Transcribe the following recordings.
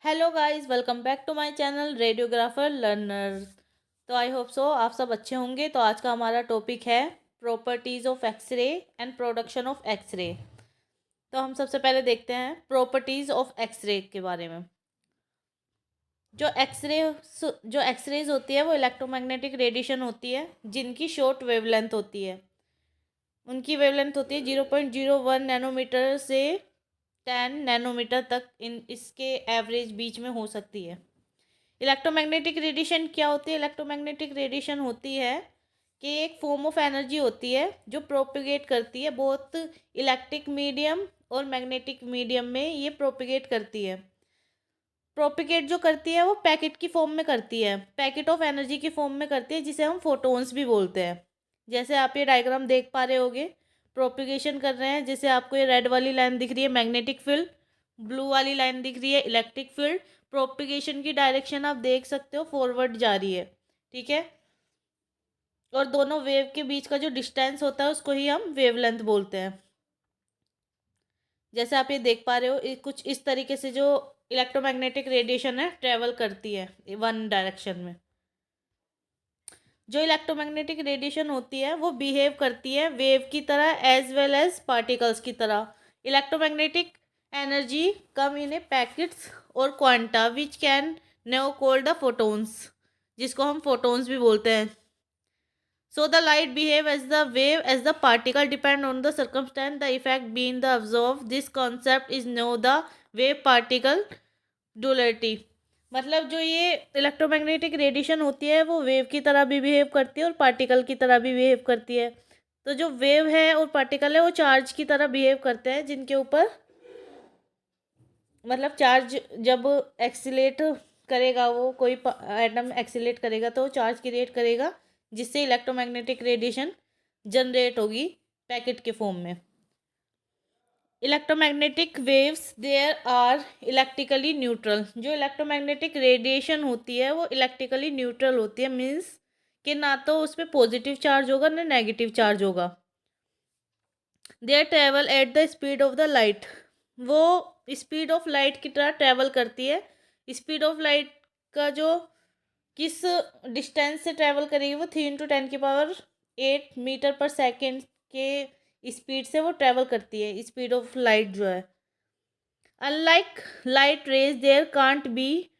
Hello guys, welcome back to my channel radiographer learner. तो I hope so आप सब अच्छे होंगे। तो आज का हमारा टॉपिक है properties of X-ray and production of X-ray. तो हम सबसे पहले देखते हैं प्रॉपर्टीज़ ऑफ एक्सरे के बारे में। जो एक्सरे जो एक्सरेज होती है वो इलेक्ट्रोमैग्नेटिक रेडिएशन होती है जिनकी शॉर्ट वेवलेंथ होती है। उनकी वेवलेंथ होती है 0.01 नैनोमीटर से 10 नैनोमीटर तक। इसके एवरेज बीच में हो सकती है। इलेक्ट्रोमैग्नेटिक रेडिएशन क्या होती है? इलेक्ट्रोमैग्नेटिक रेडिएशन होती है कि एक फॉर्म ऑफ एनर्जी होती है जो प्रोपिगेट करती है बोथ इलेक्ट्रिक मीडियम और मैग्नेटिक मीडियम में। ये प्रोपिगेट करती है। प्रोपिगेट जो करती है वो पैकेट की फॉर्म में करती है, पैकेट ऑफ एनर्जी की फॉर्म में करती है, जिसे हम फोटोन्स भी बोलते हैं। जैसे आप ये डायग्राम देख पा रहे होगे, प्रोपिगेशन कर रहे हैं। जैसे आपको ये रेड वाली लाइन दिख रही है मैग्नेटिक फील्ड, ब्लू वाली लाइन दिख रही है इलेक्ट्रिक फील्ड। प्रोपिगेशन की डायरेक्शन आप देख सकते हो फॉरवर्ड जा रही है, ठीक है। और दोनों वेव के बीच का जो डिस्टेंस होता है उसको ही हम वेवलेंथ बोलते हैं। जैसे आप ये देख पा रहे हो, कुछ इस तरीके से जो इलेक्ट्रोमैग्नेटिक रेडिएशन है ट्रेवल करती है वन डायरेक्शन में। जो इलेक्ट्रोमैग्नेटिक रेडिएशन होती है वो बिहेव करती है वेव की तरह एज वेल एज पार्टिकल्स की तरह। इलेक्ट्रोमैग्नेटिक एनर्जी कम इन ए पैकेट्स और quanta which can now called the photons, जिसको हम फोटोन्स भी बोलते हैं। So the light behave as the wave as the particle depend on the circumstance, the effect being the absorb. This concept is known the wave particle duality। मतलब जो ये electromagnetic radiation होती है वो वेव की तरह भी बिहेव करती है और पार्टिकल की तरह भी बिहेव करती है। तो जो वेव है और पार्टिकल है वो चार्ज की तरह बिहेव करते हैं, जिनके ऊपर मतलब चार्ज जब एक्सीलेट करेगा, वो कोई एटम एक्सीलेट करेगा तो चार्ज क्रिएट करेगा, जिससे इलेक्ट्रोमैग्नेटिक रेडिएशन जनरेट होगी पैकेट के फॉर्म में। Electromagnetic waves there are electrically neutral. जो इलेक्ट्रोमैग्नेटिक रेडिएशन होती है वो इलेक्ट्रिकली न्यूट्रल होती है, मीन्स कि ना तो उस पर पॉजिटिव चार्ज होगा ना नेगेटिव चार्ज होगा। There travel at the speed of the light. वो स्पीड ऑफ लाइट की तरह ट्रेवल करती है। स्पीड ऑफ लाइट का जो किस डिस्टेंस से ट्रेवल करेगी, वो 3 × 10⁸ के स्पीड से वो ट्रेवल करती है, स्पीड ऑफ लाइट जो है। Unlike light rays there can't be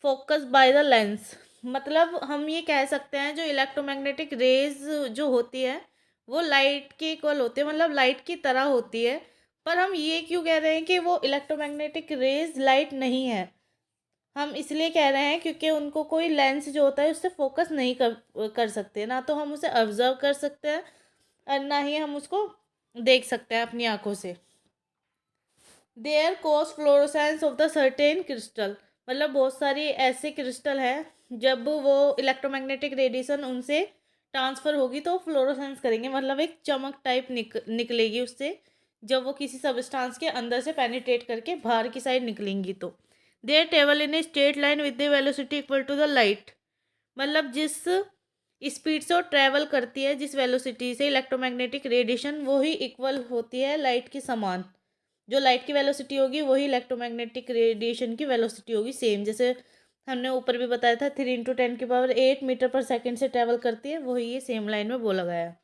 focus by the lens. मतलब हम ये कह सकते हैं जो इलेक्ट्रोमैग्नेटिक रेज जो होती है वो लाइट के इक्वल होती है, मतलब लाइट की तरह होती है। पर हम ये क्यों कह रहे हैं कि वो इलेक्ट्रोमैग्नेटिक रेज लाइट नहीं है? हम इसलिए कह रहे हैं क्योंकि उनको कोई लेंस जो होता है उससे फोकस नहीं कर सकते, ना तो हम उसे ऑब्जर्व कर सकते हैं और ना ही हम उसको देख सकते हैं अपनी आंखों से। There cause fluorescence of the certain crystal. मतलब बहुत सारी ऐसे क्रिस्टल हैं, जब वो इलेक्ट्रोमैग्नेटिक रेडिएशन उनसे ट्रांसफ़र होगी तो फ्लोरोसेंस करेंगे, मतलब एक चमक टाइप निकलेगी उससे, जब वो किसी सबस्टांस के अंदर से पेनिट्रेट करके बाहर की साइड निकलेंगी। तो there travel in a straight line with the velocity equal to the light. मतलब जिस स्पीड से वो ट्रैवल करती है, जिस वेलोसिटी से इलेक्ट्रोमैग्नेटिक रेडिएशन, वो ही इक्वल होती है लाइट के समान। जो लाइट की वेलोसिटी होगी वही इलेक्ट्रोमैग्नेटिक रेडिएशन की वेलोसिटी होगी, सेम। जैसे हमने ऊपर भी बताया था 3 × 10⁸ से ट्रैवल करती है, वही ये सेम लाइन में बोला गया है।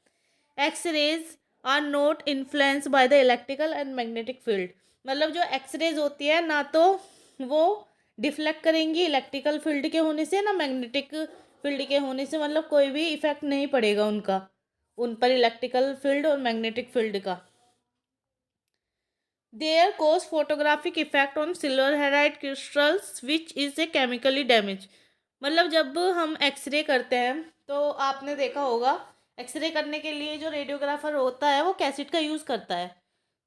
X rays are not influence by the electrical and magnetic field. मतलब जो एक्स रेज होती है ना तो वो डिफ्लेक्ट करेंगी इलेक्ट्रिकल फील्ड के होने से ना मैग्नेटिक फील्ड के होने से, मतलब कोई भी इफेक्ट नहीं पड़ेगा उन पर इलेक्ट्रिकल फील्ड और मैग्नेटिक फील्ड का। There cause photographic effect on silver halide crystals which is a chemically damage. मतलब जब हम एक्सरे करते हैं तो आपने देखा होगा, एक्सरे करने के लिए जो रेडियोग्राफर होता है वो कैसेट का यूज़ करता है।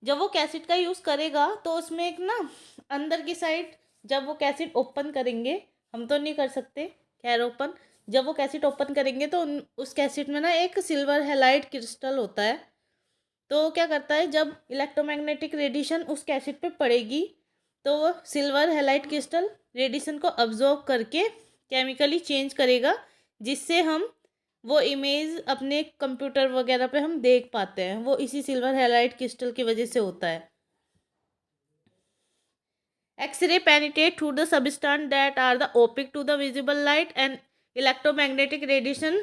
जब वो कैसेट का यूज़ करेगा तो उसमें एक ना अंदर की साइड, जब वो कैसेट ओपन करेंगे, हम तो नहीं कर सकते खैर ओपन, जब वो कैसेट ओपन करेंगे तो उस कैसेट में ना एक सिल्वर हेलाइट क्रिस्टल होता है। तो क्या करता है, जब इलेक्ट्रोमैग्नेटिक रेडिएशन उस कैसेट पे पड़ेगी तो वो सिल्वर हेलाइट क्रिस्टल रेडिएशन को अब्जॉर्ब करके केमिकली चेंज करेगा, जिससे हम वो इमेज अपने कंप्यूटर वगैरह पे हम देख पाते हैं। वो इसी सिल्वर हेलाइट क्रिस्टल की वजह से होता है। X-ray penetrate through the substance that are the opaque to the visible light and electromagnetic radiation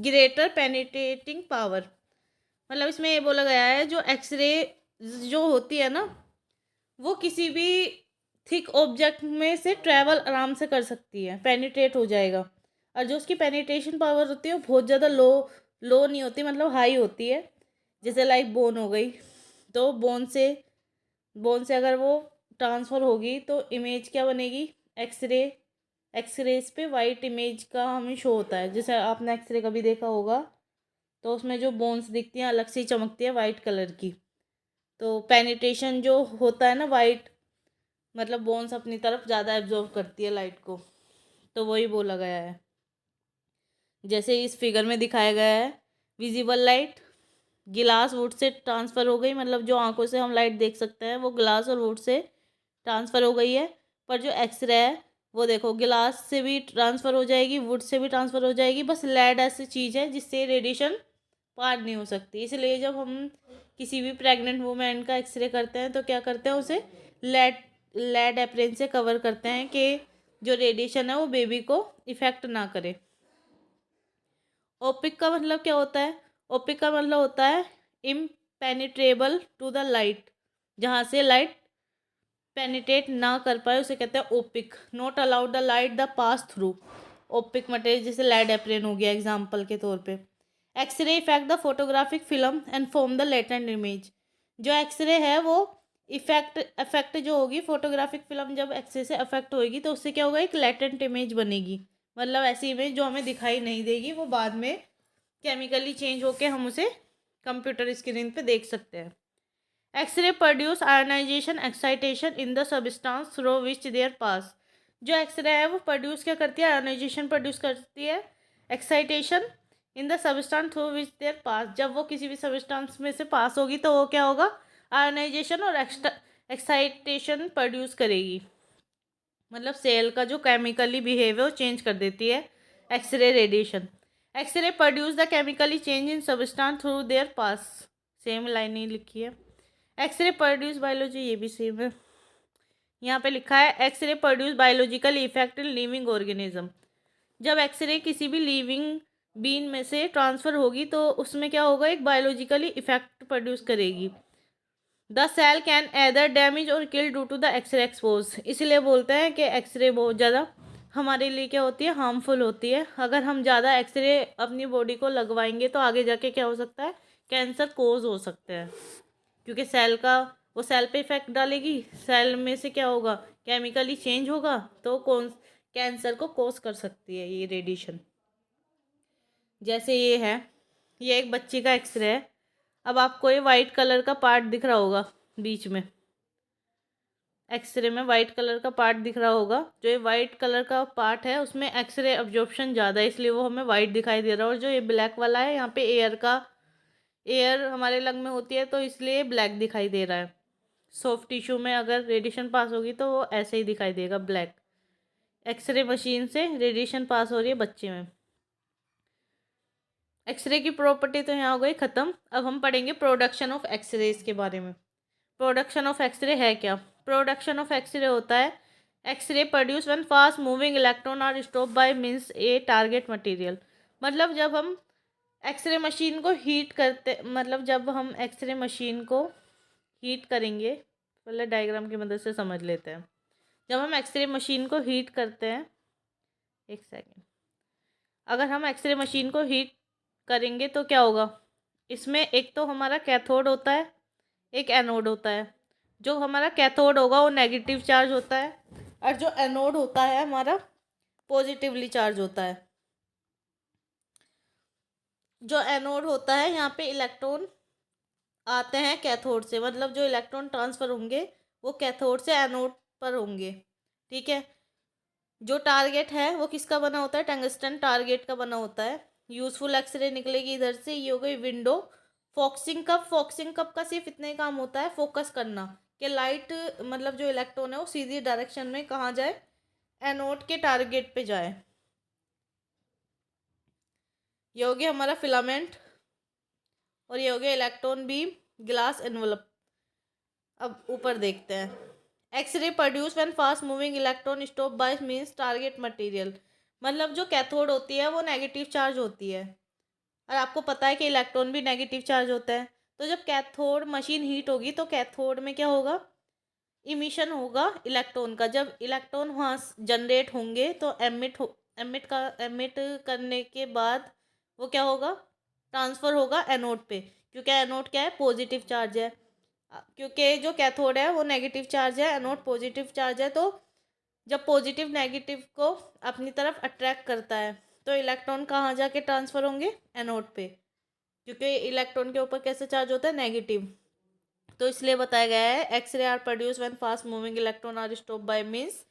greater penetrating power। मतलब इसमें ये बोला गया है जो एक्सरे जो होती है ना वो किसी भी थिक ऑब्जेक्ट में से ट्रैवल आराम से कर सकती है, पेनिट्रेट हो जाएगा। और जो उसकी पेनिट्रेशन पावर होती है वो बहुत ज़्यादा लो नहीं होती, मतलब हाई होती है। जैसे लाइक बोन हो गई, तो बोन से अगर वो ट्रांसफ़र होगी तो इमेज क्या बनेगी, एक्सरे। एक्सरेज पे वाइट इमेज का हमें शो होता है। जैसे आपने एक्सरे कभी देखा होगा तो उसमें जो बोन्स दिखती हैं अलग से ही चमकती है वाइट कलर की। तो पेनिट्रेशन जो होता है ना वाइट, मतलब बोन्स अपनी तरफ ज़्यादा एब्जॉर्व करती है लाइट को, तो वही बोला गया है। जैसे इस फिगर में दिखाया गया है, विजिबल लाइट गिलास वुड से ट्रांसफ़र हो गई, मतलब जो आंखों से हम लाइट देख सकते हैं वो ग्लास और वुड से ट्रांसफ़र हो गई है। पर जो एक्सरे है वो देखो गिलास से भी ट्रांसफ़र हो जाएगी, वुड से भी ट्रांसफ़र हो जाएगी, बस लेड ऐसी चीज़ है जिससे रेडिएशन पार नहीं हो सकती। इसलिए जब हम किसी भी प्रेग्नेंट वुमेन का एक्सरे करते हैं तो क्या करते हैं, उसे लेड लेड एप्रेन से कवर करते हैं कि जो रेडिएशन है वो बेबी को इफ़ेक्ट ना करे। ओपिक का मतलब क्या होता है, ओपिक का मतलब होता है इम्पेनिट्रेबल टू द लाइट, जहाँ से लाइट पेनिट्रेट ना कर पाए उसे कहते हैं opaque. Not allowed the light the pass through. Opaque material जैसे लेड एप्रेन हो गया एग्जाम्पल के तौर पे। X-ray effect the photographic film and form the latent image. जो एक्सरे है वो इफेक्ट जो होगी फोटोग्राफिक फिल्म जब एक्सरे से अफेक्ट होगी तो उससे क्या होगा, एक लेटेंट इमेज बनेगी। मतलब ऐसी इमेज जो हमें दिखाई नहीं देगी, वो बाद में केमिकली चेंज होके हम उसे कंप्यूटर स्क्रीन पे देख सकते हैं। X ray produce ionisation excitation in the substance through which there pass. जो एक्सरे है वो प्रोड्यूस क्या करती है, आयोनाइजेशन प्रोड्यूस करती है, excitation in the substance through which there pass. जब वो किसी भी सबस्टांस में से पास होगी तो वो क्या होगा, आयोनाइजेशन और एक्साइटेशन प्रोड्यूस करेगी। मतलब सेल का जो केमिकली बिहेव है वो चेंज कर देती है X ray radiation. X ray produce the chemically change in substance through there pass. Same line ही लिखी है। एक्सरे प्रोड्यूस बायोलॉजी, ये भी सेम है। यहाँ पे लिखा है X-ray produce biological effect in living organism. जब एक्सरे किसी भी लिविंग बीन में से ट्रांसफ़र होगी तो उसमें क्या होगा, एक बायोलॉजिकली इफेक्ट प्रोड्यूस करेगी। The cell can either damage और kill due to the X ray expose. इसलिए बोलते हैं कि एक्सरे बहुत ज़्यादा हमारे लिए क्या होती है, हार्मफुल होती है। अगर हम ज़्यादा एक्सरे अपनी बॉडी को लगवाएंगे तो आगे जाके क्या हो सकता है, कैंसर कोज हो सकते हैं। क्योंकि सेल का वो सेल पे इफेक्ट डालेगी, सेल में से क्या होगा, केमिकली चेंज होगा, तो कौन कैंसर को कोज कर सकती है ये रेडिएशन। जैसे ये एक बच्ची का एक्सरे है। अब आपको ये वाइट कलर का पार्ट दिख रहा होगा बीच में, एक्सरे में वाइट कलर का पार्ट दिख रहा होगा। जो ये वाइट कलर का पार्ट है उसमें एक्सरे अब्जॉर्प्शन ज़्यादा है, इसलिए वो हमें वाइट दिखाई दे रहा है। और जो ये ब्लैक वाला है, यहाँ पे एयर हमारे लंग में होती है तो इसलिए ब्लैक दिखाई दे रहा है। सॉफ्ट टिश्यू में अगर रेडिएशन पास होगी तो वो ऐसे ही दिखाई देगा, ब्लैक। एक्सरे मशीन से रेडिएशन पास हो रही है बच्चे में। एक्सरे की प्रॉपर्टी तो यहाँ हो गई ख़त्म। अब हम पढ़ेंगे प्रोडक्शन ऑफ एक्सरेज के बारे में। प्रोडक्शन ऑफ एक्सरे है क्या, प्रोडक्शन ऑफ एक्सरे होता है X-ray produce when fast moving electron are stop by means a target material. मतलब जब हम एक्सरे मशीन को हीट करते, मतलब जब हम एक्सरे मशीन को हीट करेंगे, पहले डायग्राम की मदद से समझ लेते हैं। जब हम एक्सरे मशीन को हीट करते हैं, एक सेकेंड, अगर हम एक्सरे मशीन को हीट करेंगे तो क्या होगा, इसमें एक तो हमारा कैथोड होता है, एक एनोड होता है। जो हमारा कैथोड होगा वो नेगेटिव चार्ज होता है और जो एनोड होता है हमारा पॉजिटिवली चार्ज होता है। जो एनोड होता है यहाँ पे इलेक्ट्रॉन आते हैं कैथोड से, मतलब जो इलेक्ट्रॉन ट्रांसफ़र होंगे वो कैथोड से एनोड पर होंगे। ठीक है। जो टारगेट है वो किसका बना होता है, टंगस्टन टारगेट का बना होता है। यूज़फुल एक्सरे निकलेगी इधर से, ये हो गई विंडो। फॉक्सिंग कप का सिर्फ इतना ही काम होता है, फोकस करना कि लाइट, मतलब जो इलेक्ट्रॉन है वो सीधी डायरेक्शन में कहाँ जाए, एनोड के टारगेट पे जाए। ये हो गया हमारा फिलामेंट और ये हो गया इलेक्ट्रॉन बीम ग्लास एनवलप। अब ऊपर देखते हैं। X ray produce when fast moving electron stop by means target material. मतलब जो कैथोड होती है वो नेगेटिव चार्ज होती है, और आपको पता है कि इलेक्ट्रॉन भी नेगेटिव चार्ज होता है। तो जब कैथोड मशीन हीट होगी तो कैथोड में क्या होगा, इमिशन होगा इलेक्ट्रॉन का। जब इलेक्ट्रॉन वहाँ जनरेट होंगे तो एमिट करने के बाद वो क्या होगा, ट्रांसफ़र होगा एनोड पे, क्योंकि एनोड क्या है, पॉजिटिव चार्ज है। क्योंकि जो कैथोड है वो नेगेटिव चार्ज है, एनोड पॉजिटिव चार्ज है। तो जब पॉजिटिव नेगेटिव को अपनी तरफ अट्रैक्ट करता है तो इलेक्ट्रॉन कहाँ जाके ट्रांसफ़र होंगे, एनोड पे, क्योंकि इलेक्ट्रॉन के ऊपर कैसे चार्ज होता है, नेगेटिव। तो इसलिए बताया गया है X-ray are produce when fast moving electron are stop by means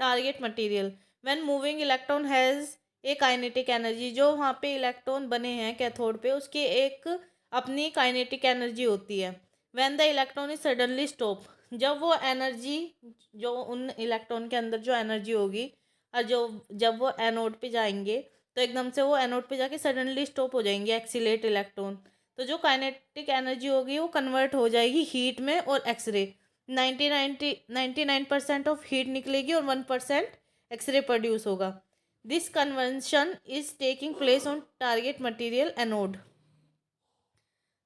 target material. When moving electron has a kinetic energy, जो वहाँ पे इलेक्ट्रॉन बने हैं कैथोड पे उसकी एक अपनी काइनेटिक एनर्जी होती है। When the electron is suddenly stop, जब वो एनर्जी, जो उन इलेक्ट्रॉन के अंदर जो एनर्जी होगी और जो जब वो एनोड पे जाएंगे तो एकदम से वो एनोड पे जाके सडनली स्टॉप हो जाएंगे एक्सीलेट इलेक्ट्रॉन। तो जो काइनेटिक एनर्जी होगी वो कन्वर्ट हो जाएगी हीट में, और एक्सरे 99% ऑफ हीट निकलेगी और 1% एक्सरे प्रोड्यूस होगा। This conversion is taking place on target material anode.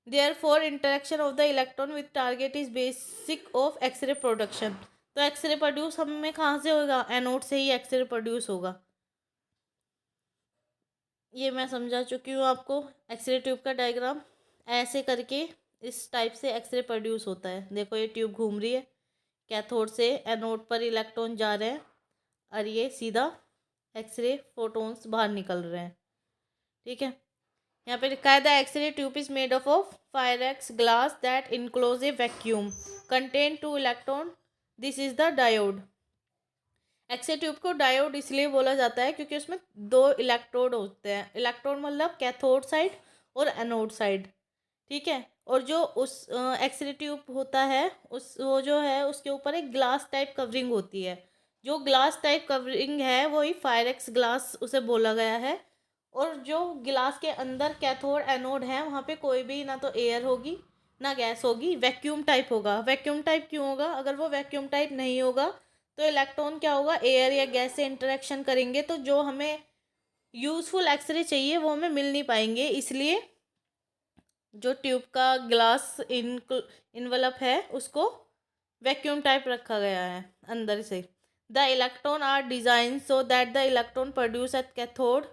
Therefore interaction of the electron with target is basic of X-ray production. तो एक्सरे प्रोड्यूस हमें कहाँ से होगा, एनोड से ही एक्सरे प्रोड्यूस होगा। ये मैं समझा चुकी हूँ आपको। एक्सरे ट्यूब का डायग्राम ऐसे करके इस टाइप से एक्सरे प्रोड्यूस होता है। देखो ये ट्यूब घूम रही है, कैथोड से एनोड पर इलेक्ट्रॉन जा रहे हैं और ये सीधा एक्सरे फोटोन्स बाहर निकल रहे हैं। ठीक है, यहाँ पे लिखा है the X-ray tube is made of Pyrex glass that enclose a vacuum contain 2 electron, this is the diode. X-ray tube को डायोड इसलिए बोला जाता है क्योंकि उसमें 2 इलेक्ट्रोड होते हैं। इलेक्ट्रोड मतलब कैथोड साइड और एनोड साइड। ठीक है, और जो उस एक्सरे ट्यूब होता है उस वो जो है उसके ऊपर एक ग्लास टाइप कवरिंग होती है। जो ग्लास टाइप कवरिंग है वही फायरेक्स ग्लास उसे बोला गया है। और जो गिलास के अंदर कैथोड एनोड है वहाँ पे कोई भी ना तो एयर होगी ना गैस होगी, वैक्यूम टाइप होगा। वैक्यूम टाइप क्यों होगा, अगर वो वैक्यूम टाइप नहीं होगा तो इलेक्ट्रॉन क्या होगा, एयर या गैस से इंटरेक्शन करेंगे तो जो हमें यूज़फुल एक्सरे चाहिए वो हमें मिल नहीं पाएंगे। इसलिए जो ट्यूब का ग्लास इनवलप है उसको वैक्यूम टाइप रखा गया है अंदर से। The electron are design so that the electron produce at cathode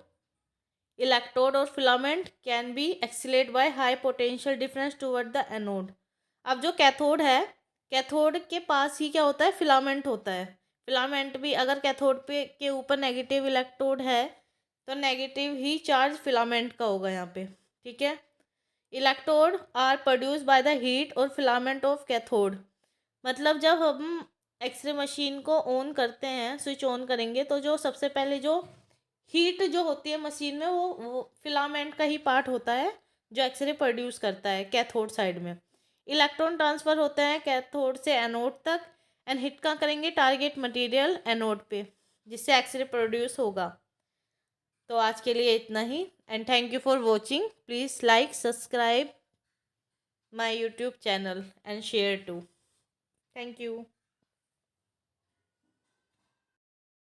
electrode और filament can be accelerate by high potential difference toward the anode. अब जो कैथोड है, कैथोड के पास ही क्या होता है, फिलामेंट होता है। फिलामेंट भी अगर कैथोड पे के ऊपर नेगेटिव इलेक्ट्रोड है तो नेगेटिव ही चार्ज फिलामेंट का होगा यहाँ पे। ठीक है, electrode are produce by the heat और फिलामेंट ऑफ कैथोड। मतलब जब हम एक्सरे मशीन को ऑन करते हैं, स्विच ऑन करेंगे तो जो सबसे पहले जो हीट जो होती है मशीन में वो फिलामेंट का ही पार्ट होता है जो एक्सरे प्रोड्यूस करता है कैथोड साइड में। इलेक्ट्रॉन ट्रांसफ़र होते हैं कैथोड से एनोड तक एंड हिट कहाँ करेंगे, टारगेट मटेरियल एनोड पे, जिससे एक्सरे प्रोड्यूस होगा। तो आज के लिए इतना ही and thank you for watching. Please like subscribe my YouTube channel and share to. Thank you.